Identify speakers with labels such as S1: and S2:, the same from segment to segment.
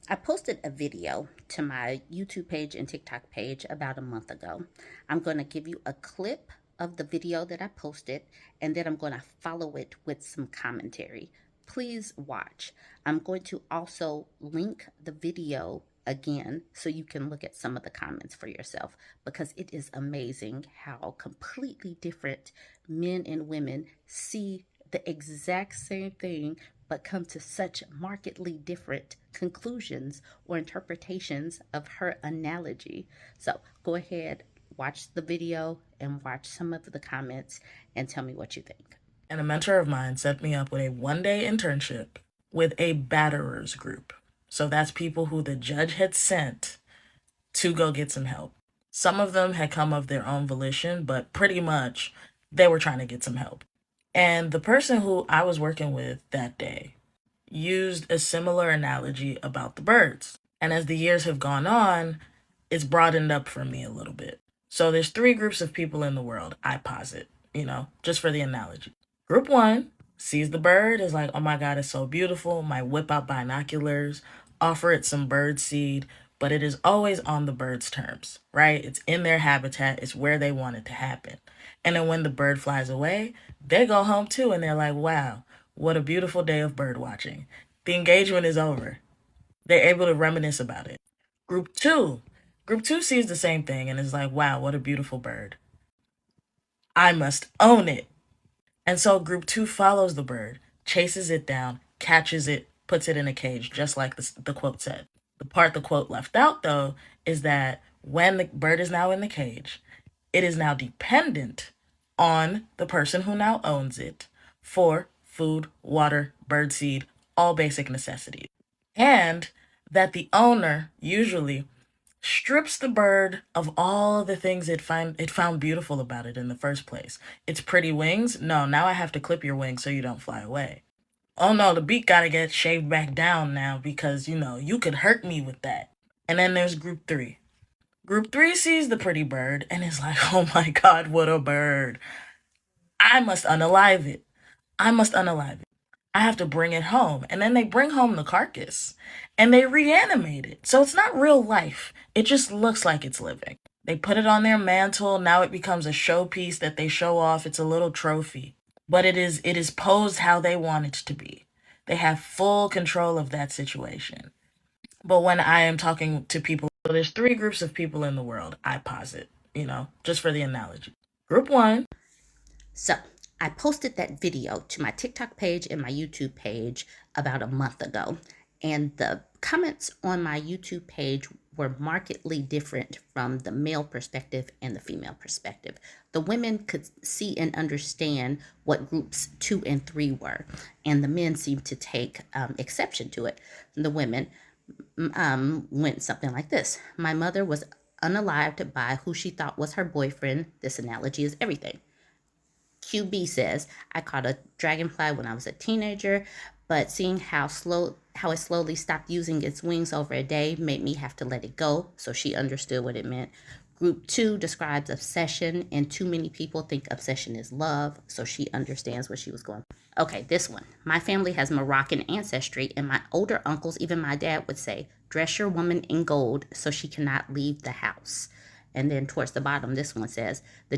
S1: I posted a video to my YouTube page and TikTok page about a month ago. I'm going to give you a clip of the video that I posted, and then I'm going to follow it with some commentary. Please watch. I'm going to also link the video again so you can look at some of the comments for yourself, because it is amazing how completely different men and women see the exact same thing but come to such markedly different conclusions or interpretations of her analogy. So go ahead, watch the video and watch some of the comments and tell me what you think.
S2: And a mentor of mine set me up with a 1 day internship with a batterers group. So that's people who the judge had sent to go get some help. Some of them had come of their own volition, but pretty much they were trying to get some help. And the person who I was working with that day used a similar analogy about the birds. And as the years have gone on, it's broadened up for me a little bit. So there's three groups of people in the world, I posit, just for the analogy. Group one sees the bird, is like, oh my God, it's so beautiful. Might whip out binoculars, offer it some bird seed, but it is always on the bird's terms, right? It's in their habitat, it's where they want it to happen. And then when the bird flies away, they go home too and they're like, wow, what a beautiful day of bird watching. The engagement is over. They're able to reminisce about it. Group two. Group two sees the same thing and is like, wow, what a beautiful bird. I must own it. And so group two follows the bird, chases it down, catches it, puts it in a cage, just like the quote said. The part the quote left out, though, is that when the bird is now in the cage, it is now dependent on the person who now owns it for food, water, birdseed, all basic necessities. And that the owner usually strips the bird of all the things it found beautiful about it in the first place. Its pretty wings? No, now I have to clip your wings so you don't fly away. Oh no, the beak gotta get shaved back down now because you could hurt me with that. And then there's group three. Group three sees the pretty bird and is like, oh my God, what a bird. I must unalive it. I must unalive it. I have to bring it home. And then they bring home the carcass and they reanimate it. So it's not real life. It just looks like it's living. They put it on their mantle. Now it becomes a showpiece that they show off. It's a little trophy. But it is posed how they want it to be. They have full control of that situation. But when I am talking to people, so there's three groups of people in the world, I posit, just for the analogy. Group one.
S1: So I posted that video to my TikTok page and my YouTube page about a month ago. And the comments on my YouTube page were markedly different from the male perspective and the female perspective. The women could see and understand what groups 2 and 3 were, and the men seemed to take exception to it. The women went something like this: my mother was unalived by who she thought was her boyfriend. This analogy is everything. QB says, I caught a dragonfly when I was a teenager, but seeing how it slowly stopped using its wings over a day made me have to let it go, so she understood what it meant. Group 2 describes obsession, and too many people think obsession is love, so she understands what she was going. Okay, this one. My family has Moroccan ancestry, and my older uncles, even my dad, would say, dress your woman in gold so she cannot leave the house. And then towards the bottom, this one says, the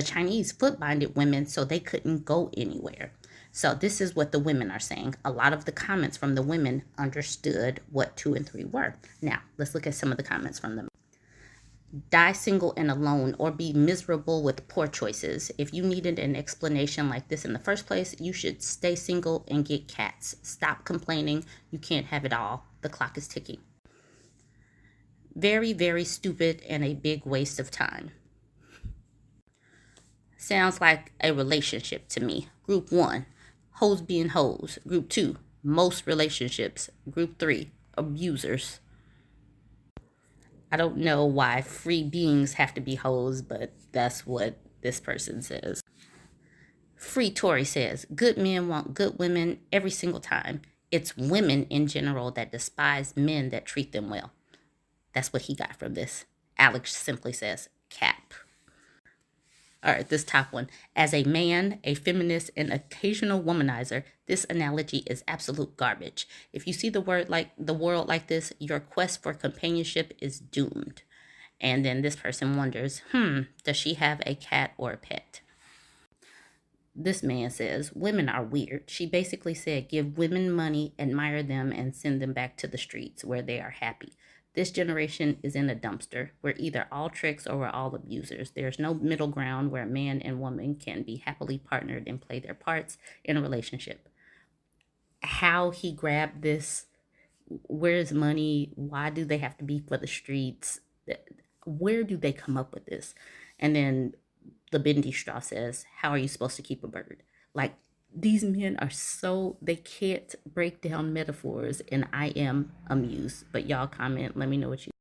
S1: Chinese foot binded women so they couldn't go anywhere. So this is what the women are saying. A lot of the comments from the women understood what 2 and 3 were. Now, let's look at some of the comments from them. Die single and alone, or be miserable with poor choices. If you needed an explanation like this in the first place, you should stay single and get cats. Stop complaining. You can't have it all. The clock is ticking. Very, very stupid and a big waste of time. Sounds like a relationship to me. Group 1, hoes being hoes. Group 2, most relationships. Group 3, abusers. I don't know why free beings have to be hoes, but that's what this person says. Free Tory says, good men want good women every single time. It's women in general that despise men that treat them well. That's what he got from this. Alex simply says, cap. All right, this top one. As a man, a feminist, and occasional womanizer, this analogy is absolute garbage. If you see the world like this, your quest for companionship is doomed. And then this person wonders, does she have a cat or a pet? This man says, women are weird. She basically said, give women money, admire them, and send them back to the streets where they are happy. This generation is in a dumpster. We're either all tricks or we're all abusers. There's no middle ground where a man and woman can be happily partnered and play their parts in a relationship. How he grabbed this, where's money? Why do they have to be for the streets? Where do they come up with this? And then the bendy straw says, how are you supposed to keep a bird? Like, these men are they can't break down metaphors, and I am amused. But y'all comment, let me know what you